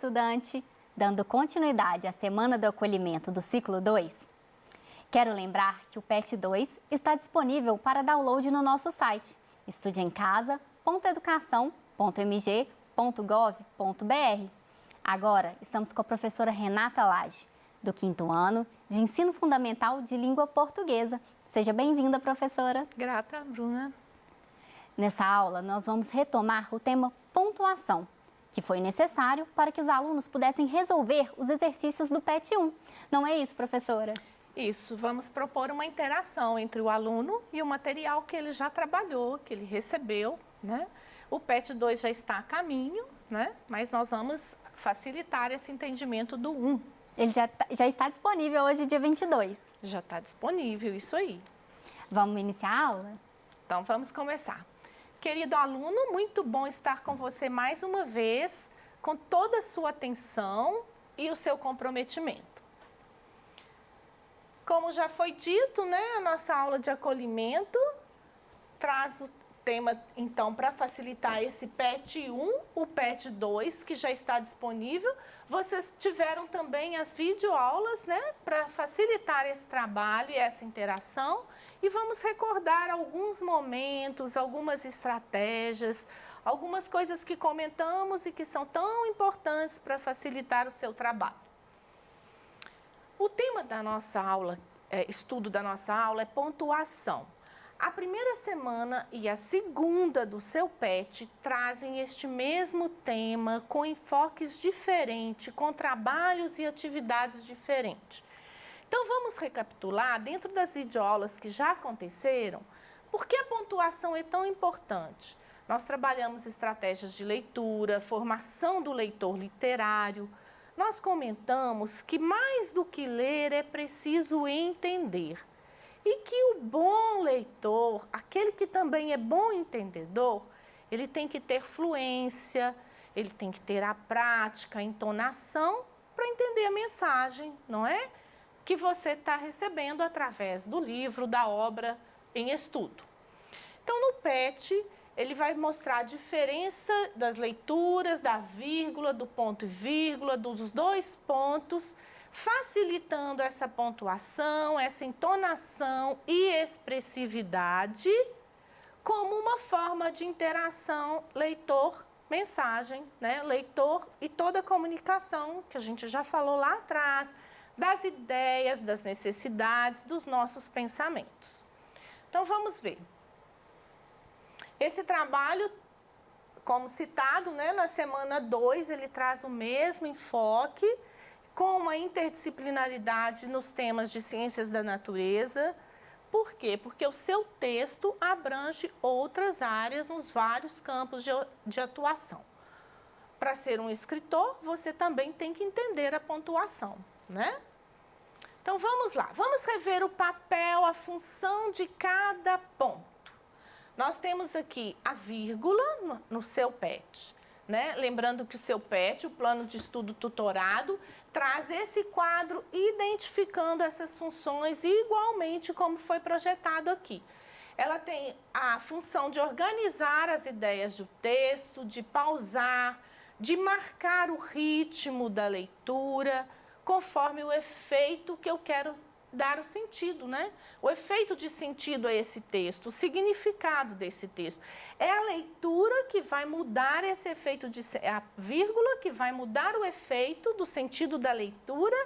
estudante! Dando continuidade à Semana do Acolhimento do Ciclo 2, quero lembrar que o PET 2 está disponível para download no nosso site estudeemcasa.educação.mg.gov.br. Agora estamos com a professora Renata Lage, do 5º ano de Ensino Fundamental de Língua Portuguesa. Seja bem-vinda, professora. Grata, Bruna. Nessa aula, nós vamos retomar o tema pontuação, que foi necessário para que os alunos pudessem resolver os exercícios do PET 1. Não é isso, professora? Isso, vamos propor uma interação entre o aluno e o material que ele já trabalhou, que ele recebeu, né? O PET 2 já está a caminho, né? Mas nós vamos facilitar esse entendimento do 1. Ele já está disponível hoje, dia 22. Já está disponível, isso aí. Vamos iniciar a aula? Então, vamos começar. Querido aluno, muito bom estar com você mais uma vez, com toda a sua atenção e o seu comprometimento. Como já foi dito, né, a nossa aula de acolhimento traz o tema, então, para facilitar esse PET 1, o PET 2, que já está disponível. Vocês tiveram também as videoaulas, né, para facilitar esse trabalho e essa interação. E vamos recordar alguns momentos, algumas estratégias, algumas coisas que comentamos e que são tão importantes para facilitar o seu trabalho. O tema da nossa aula, estudo da nossa aula, é pontuação. A primeira semana e a segunda do seu PET trazem este mesmo tema com enfoques diferentes, com trabalhos e atividades diferentes. Então, vamos recapitular, dentro das videoaulas que já aconteceram, por que a pontuação é tão importante. Nós trabalhamos estratégias de leitura, formação do leitor literário. Nós comentamos que mais do que ler é preciso entender. E que o bom leitor, aquele que também é bom entendedor, ele tem que ter fluência, ele tem que ter a prática, a entonação para entender a mensagem, não é? Que você está recebendo através do livro, da obra em estudo. Então, no PET, ele vai mostrar a diferença das leituras, da vírgula, do ponto e vírgula, dos dois pontos, facilitando essa pontuação, essa entonação e expressividade como uma forma de interação leitor-mensagem, né? Leitor e toda a comunicação, que a gente já falou lá atrás, das ideias, das necessidades, dos nossos pensamentos. Então, vamos ver. Esse trabalho, como citado, né, na semana 2, ele traz o mesmo enfoque, com uma interdisciplinaridade nos temas de ciências da natureza. Por quê? Porque o seu texto abrange outras áreas nos vários campos de atuação. Para ser um escritor, você também tem que entender a pontuação, né? Então, vamos lá. Vamos rever o papel, a função de cada ponto. Nós temos aqui a vírgula no seu PET, né? Lembrando que o seu PET, o plano de estudo tutorado, traz esse quadro identificando essas funções igualmente como foi projetado aqui. Ela tem a função de organizar as ideias do texto, de pausar, de marcar o ritmo da leitura, conforme o efeito que eu quero dar o sentido, né? O efeito de sentido a esse texto, o significado desse texto. É a leitura que vai mudar esse efeito, a vírgula que vai mudar o efeito do sentido da leitura,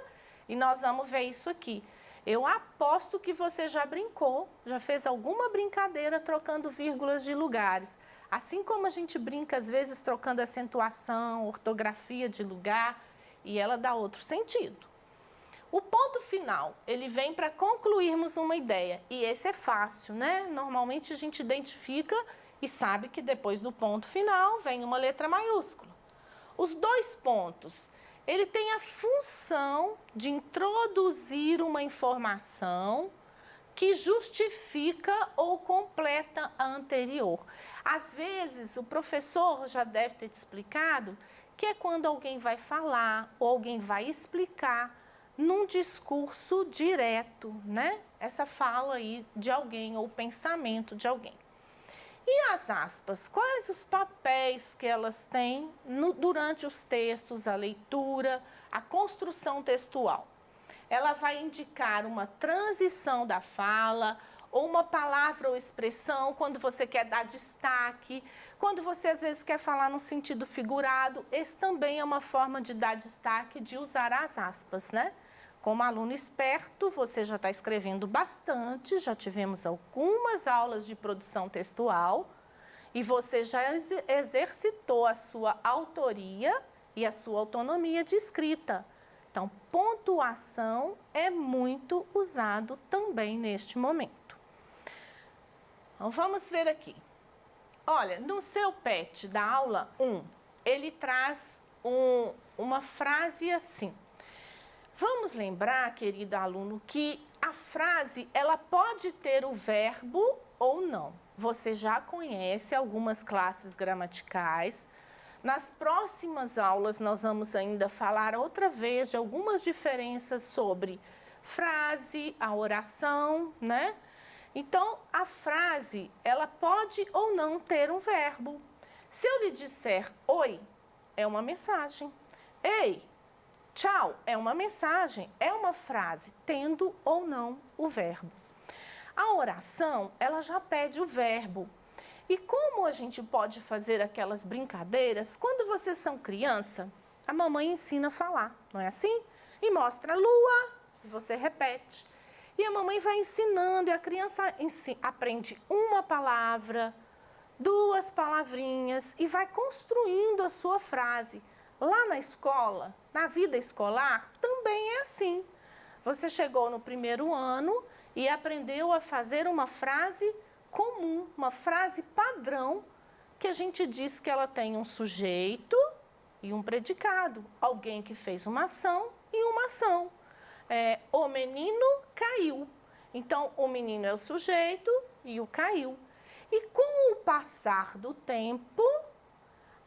e nós vamos ver isso aqui. Eu aposto que você já brincou, já fez alguma brincadeira trocando vírgulas de lugares. Assim como a gente brinca, às vezes, trocando acentuação, ortografia de lugar, e ela dá outro sentido. O ponto final, ele vem para concluirmos uma ideia, e esse é fácil, né? Normalmente a gente identifica e sabe que depois do ponto final vem uma letra maiúscula. Os dois pontos, ele tem a função de introduzir uma informação que justifica ou completa a anterior. Às vezes, o professor já deve ter te explicado que é quando alguém vai falar ou alguém vai explicar num discurso direto, né? Essa fala aí de alguém ou pensamento de alguém. E as aspas? Quais os papéis que elas têm durante os textos, a leitura, a construção textual? Ela vai indicar uma transição da fala, ou uma palavra ou expressão, quando você quer dar destaque, quando você às vezes quer falar no sentido figurado. Esse também é uma forma de dar destaque, de usar as aspas, né? Como aluno esperto, você já está escrevendo bastante, já tivemos algumas aulas de produção textual e você já exercitou a sua autoria e a sua autonomia de escrita. Então, pontuação é muito usado também neste momento. Então, vamos ver aqui. Olha, no seu PET da aula 1, ele traz uma frase assim. Vamos lembrar, querido aluno, que a frase ela pode ter o verbo ou não. Você já conhece algumas classes gramaticais. Nas próximas aulas, nós vamos ainda falar outra vez de algumas diferenças sobre frase, a oração, né? Então, a frase, ela pode ou não ter um verbo. Se eu lhe disser oi, é uma mensagem. Ei, tchau, é uma mensagem, é uma frase, tendo ou não o verbo. A oração, ela já pede o verbo. E como a gente pode fazer aquelas brincadeiras? Quando vocês são criança, a mamãe ensina a falar, não é assim? E mostra a lua, e você repete. E a mamãe vai ensinando, e a criança aprende uma palavra, duas palavrinhas, e vai construindo a sua frase. Lá na escola, na vida escolar, também é assim. Você chegou no primeiro ano e aprendeu a fazer uma frase comum, uma frase padrão, que a gente diz que ela tem um sujeito e um predicado. Alguém que fez uma ação e uma ação. O menino caiu. Então, o menino é o sujeito e o caiu. E com o passar do tempo,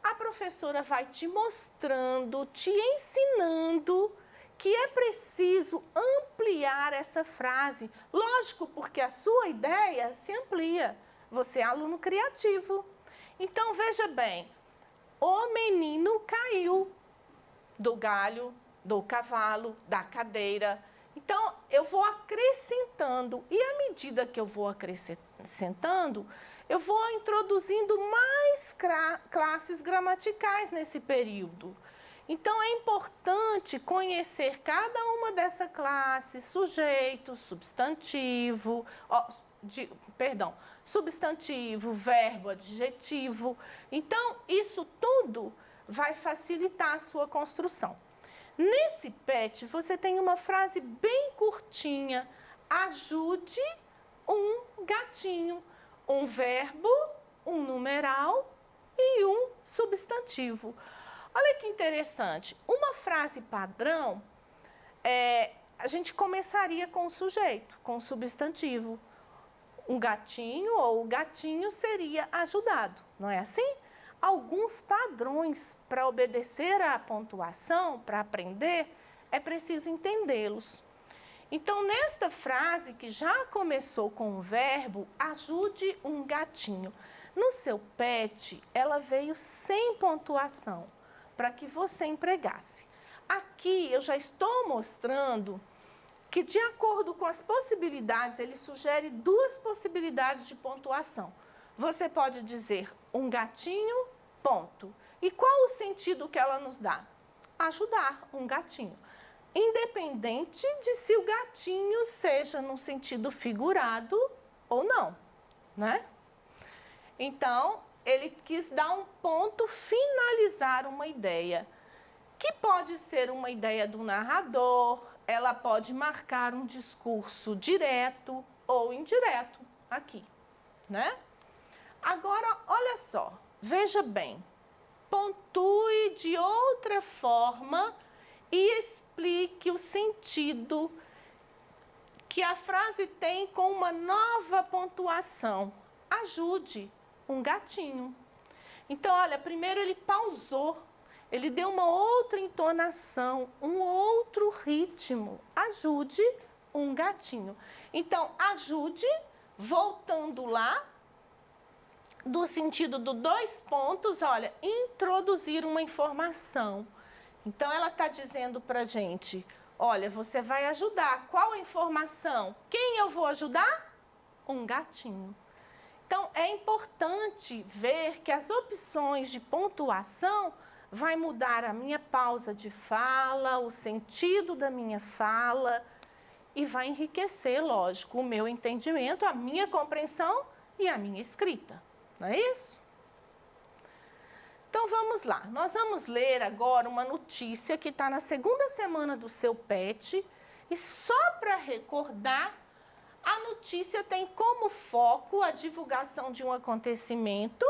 a professora vai te mostrando, te ensinando que é preciso ampliar essa frase. Lógico, porque a sua ideia se amplia. Você é aluno criativo. Então, veja bem, o menino caiu do galho, do cavalo, da cadeira. Então, eu vou acrescentando. E à medida que eu vou acrescentando, eu vou introduzindo mais classes gramaticais nesse período. Então, é importante conhecer cada uma dessa classe, sujeito, substantivo, substantivo, verbo, adjetivo. Então, isso tudo vai facilitar a sua construção. Nesse PET, você tem uma frase bem curtinha. Ajude um gatinho. Um verbo, um numeral e um substantivo. Olha que interessante. Uma frase padrão, a gente começaria com o sujeito, com o substantivo. Um gatinho ou o gatinho seria ajudado, não é assim? Alguns padrões para obedecer à pontuação, para aprender, é preciso entendê-los. Então, nesta frase que já começou com o verbo, ajude um gatinho. No seu PET, ela veio sem pontuação, para que você empregasse. Aqui eu já estou mostrando que, de acordo com as possibilidades, ele sugere duas possibilidades de pontuação. Você pode dizer um gatinho, ponto. E qual o sentido que ela nos dá? Ajudar um gatinho. Independente de se o gatinho seja no sentido figurado ou não, né? Então, ele quis dar um ponto, finalizar uma ideia, que pode ser uma ideia do narrador, ela pode marcar um discurso direto ou indireto aqui, né? Agora, olha só, veja bem, pontue de outra forma e explique o sentido que a frase tem com uma nova pontuação. Ajude um gatinho. Então, olha, primeiro ele pausou, ele deu uma outra entonação, um outro ritmo. Ajude um gatinho. Então, ajude, voltando lá, do sentido do 2 pontos, olha, introduzir uma informação. Então, ela está dizendo para a gente, olha, você vai ajudar. Qual a informação? Quem eu vou ajudar? Um gatinho. Então, é importante ver que as opções de pontuação vai mudar a minha pausa de fala, o sentido da minha fala e vai enriquecer, lógico, o meu entendimento, a minha compreensão e a minha escrita. Não é isso? Então, vamos lá. Nós vamos ler agora uma notícia que está na 2ª semana do seu PET. E só para recordar, a notícia tem como foco a divulgação de um acontecimento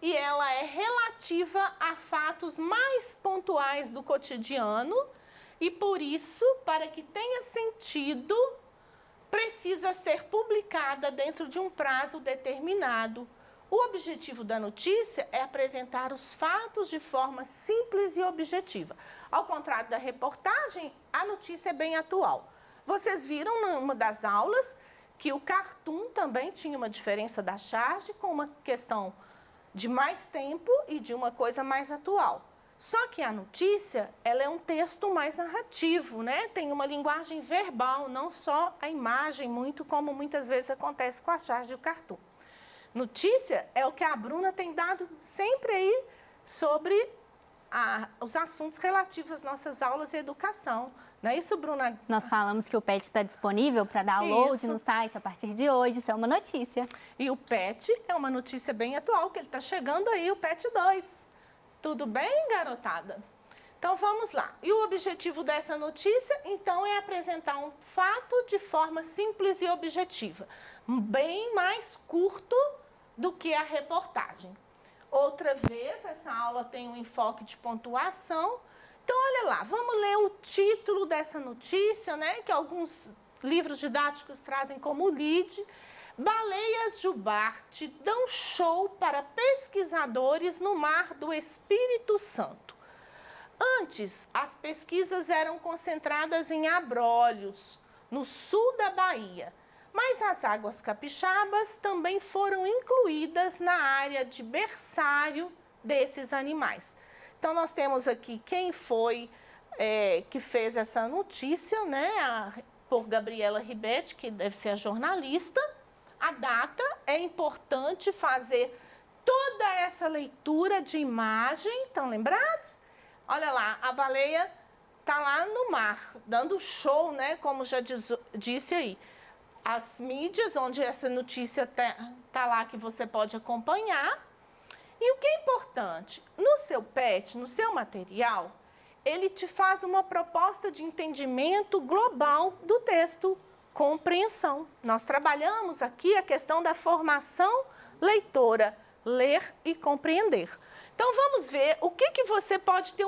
e ela é relativa a fatos mais pontuais do cotidiano e, por isso, para que tenha sentido, precisa ser publicada dentro de um prazo determinado. O objetivo da notícia é apresentar os fatos de forma simples e objetiva. Ao contrário da reportagem, a notícia é bem atual. Vocês viram numa das aulas que o cartoon também tinha uma diferença da charge com uma questão de mais tempo e de uma coisa mais atual. Só que a notícia, ela é um texto mais narrativo, né? Tem uma linguagem verbal, não só a imagem, muito como muitas vezes acontece com a charge e o cartoon. Notícia é o que a Bruna tem dado sempre aí sobre os assuntos relativos às nossas aulas de educação. Não é isso, Bruna? Nós falamos que o PET está disponível para download Isso. no site a partir de hoje, isso é uma notícia. E o PET é uma notícia bem atual, que ele está chegando aí, o PET 2. Tudo bem, garotada? Então, vamos lá. E o objetivo dessa notícia, então, é apresentar um fato de forma simples e objetiva. Bem mais curto do que a reportagem. Outra vez, essa aula tem um enfoque de pontuação. Então, olha lá, vamos ler o título dessa notícia, né? Que alguns livros didáticos trazem como lead. Baleias jubarte dão show para pesquisadores no mar do Espírito Santo. Antes, as pesquisas eram concentradas em Abrolhos, no sul da Bahia. Mas as águas capixabas também foram incluídas na área de berçário desses animais. Então, nós temos aqui quem foi que fez essa notícia, né? Por Gabriela Ribetti, que deve ser a jornalista. A data, é importante fazer toda essa leitura de imagem, estão lembrados? Olha lá, a baleia está lá no mar, dando show, né? Como já disse aí. As mídias, onde essa notícia tá lá que você pode acompanhar. E o que é importante? No seu PET, no seu material, ele te faz uma proposta de entendimento global do texto, compreensão. Nós trabalhamos aqui a questão da formação leitora, ler e compreender. Então, vamos ver o que você pode ter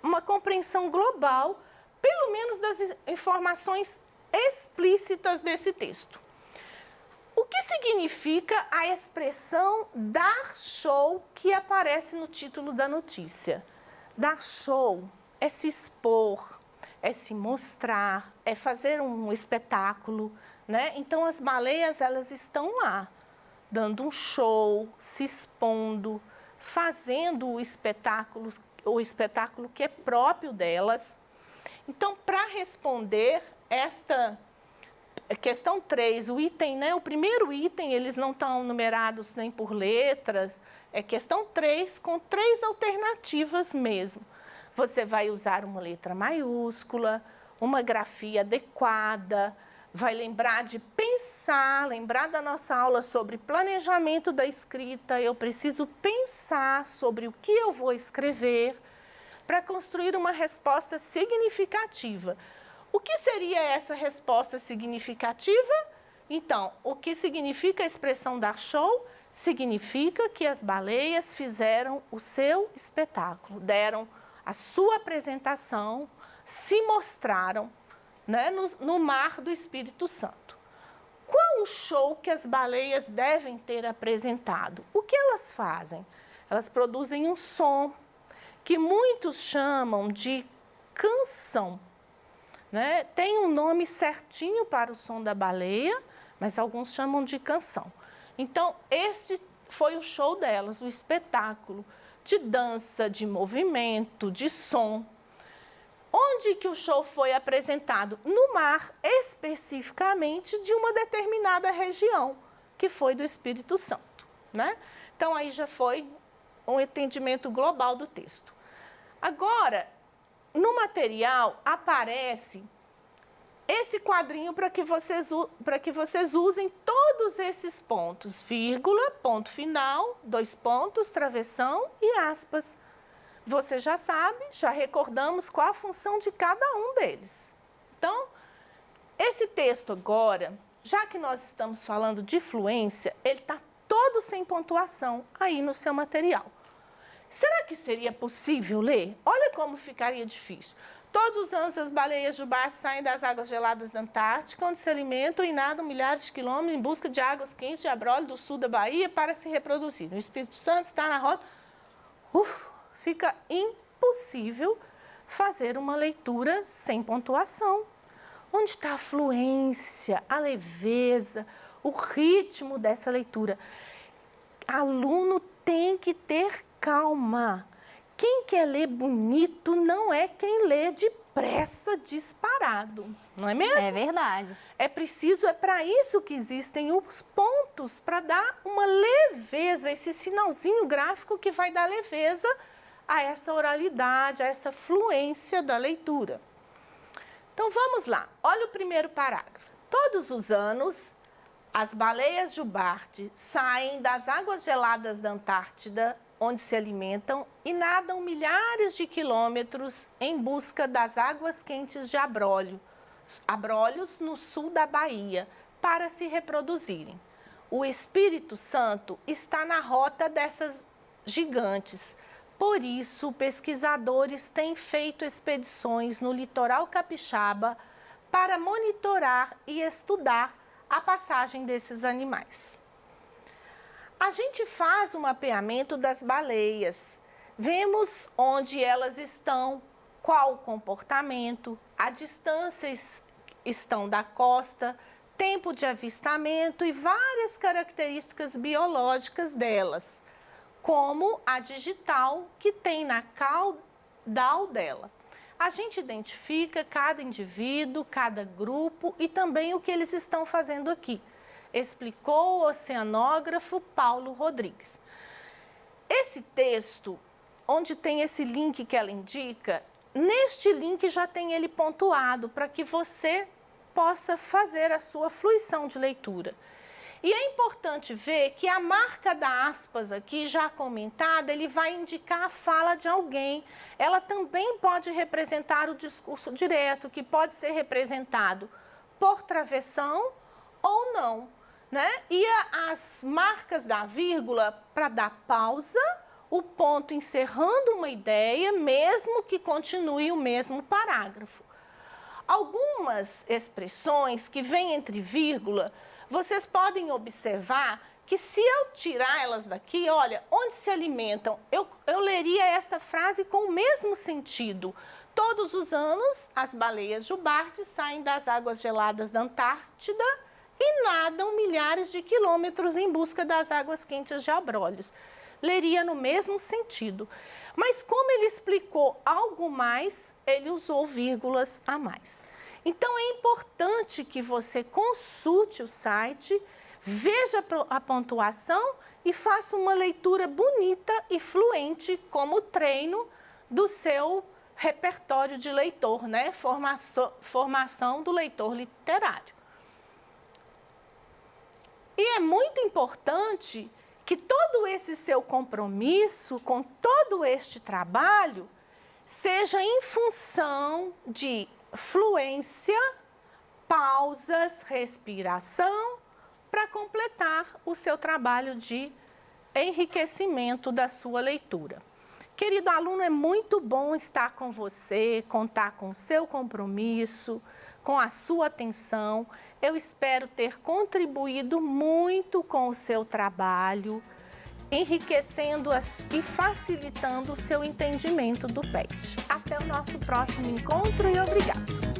uma compreensão global, pelo menos das informações explícitas desse texto. O que significa a expressão dar show que aparece no título da notícia? Dar show é se expor, é se mostrar, é fazer um espetáculo, né? Então, as baleias, elas estão lá, dando um show, se expondo, fazendo o espetáculo que é próprio delas. Então, para responder esta questão 3, o item, né? O primeiro item, eles não estão numerados nem por letras, é questão 3, com 3 alternativas mesmo. Você vai usar uma letra maiúscula, uma grafia adequada, vai lembrar de pensar, lembrar da nossa aula sobre planejamento da escrita. Eu preciso pensar sobre o que eu vou escrever para construir uma resposta significativa. O que seria essa resposta significativa? Então, o que significa a expressão dar show? Significa que as baleias fizeram o seu espetáculo, deram a sua apresentação, se mostraram, né, no mar do Espírito Santo. Qual o show que as baleias devem ter apresentado? O que elas fazem? Elas produzem um som que muitos chamam de canção. Né? Tem um nome certinho para o som da baleia, mas alguns chamam de canção. Então, este foi o show delas, o espetáculo de dança, de movimento, de som. Onde que o show foi apresentado? No mar, especificamente de uma determinada região, que foi do Espírito Santo, né? Então, aí já foi um entendimento global do texto. Agora, no material, aparece esse quadrinho para que vocês usem todos esses pontos, vírgula, ponto final, 2 pontos, travessão e aspas. Você já sabe, já recordamos qual a função de cada um deles. Então, esse texto agora, já que nós estamos falando de fluência, ele está todo sem pontuação aí no seu material. Será que seria possível ler? Olha como ficaria difícil. Todos os anos as baleias jubarte saem das águas geladas da Antártica, onde se alimentam e nadam milhares de quilômetros em busca de águas quentes de abrolho do sul da Bahia para se reproduzir. O Espírito Santo está na rota. Fica impossível fazer uma leitura sem pontuação. Onde está a fluência, a leveza, o ritmo dessa leitura? Aluno tem que ter calma. Quem quer ler bonito não é quem lê depressa, disparado, não é mesmo? É verdade. É para isso que existem os pontos, para dar uma leveza, esse sinalzinho gráfico que vai dar leveza a essa oralidade, a essa fluência da leitura. Então, vamos lá. Olha o primeiro parágrafo. Todos os anos, as baleias jubarte saem das águas geladas da Antártida, onde se alimentam, e nadam milhares de quilômetros em busca das águas quentes de abrolhos no sul da Bahia, para se reproduzirem. O Espírito Santo está na rota dessas gigantes. Por isso, pesquisadores têm feito expedições no litoral capixaba para monitorar e estudar a passagem desses animais. A gente faz um mapeamento das baleias, vemos onde elas estão, qual o comportamento, a distância estão da costa, tempo de avistamento e várias características biológicas delas, como a digital que tem na caudal dela. A gente identifica cada indivíduo, cada grupo e também o que eles estão fazendo aqui, explicou o oceanógrafo Paulo Rodrigues. Esse texto, onde tem esse link que ela indica, neste link já tem ele pontuado para que você possa fazer a sua fruição de leitura. E é importante ver que a marca da aspas aqui, já comentada, ele vai indicar a fala de alguém. Ela também pode representar o discurso direto, que pode ser representado por travessão ou não, né? E as marcas da vírgula para dar pausa, o ponto encerrando uma ideia, mesmo que continue o mesmo parágrafo. Algumas expressões que vêm entre vírgula, vocês podem observar que se eu tirar elas daqui, olha, onde se alimentam, eu leria esta frase com o mesmo sentido. Todos os anos, as baleias jubarte saem das águas geladas da Antártida e nadam milhares de quilômetros em busca das águas quentes de abrolhos. Leria no mesmo sentido. Mas como ele explicou algo mais, ele usou vírgulas a mais. Então, é importante que você consulte o site, veja a pontuação e faça uma leitura bonita e fluente como treino do seu repertório de leitor, né? Formação do leitor literário. E é muito importante que todo esse seu compromisso com todo este trabalho seja em função de fluência, pausas, respiração, para completar o seu trabalho de enriquecimento da sua leitura. Querido aluno, é muito bom estar com você, contar com o seu compromisso, com a sua atenção. Eu espero ter contribuído muito com o seu trabalho, enriquecendo e facilitando o seu entendimento do PET. Até o nosso próximo encontro e obrigada!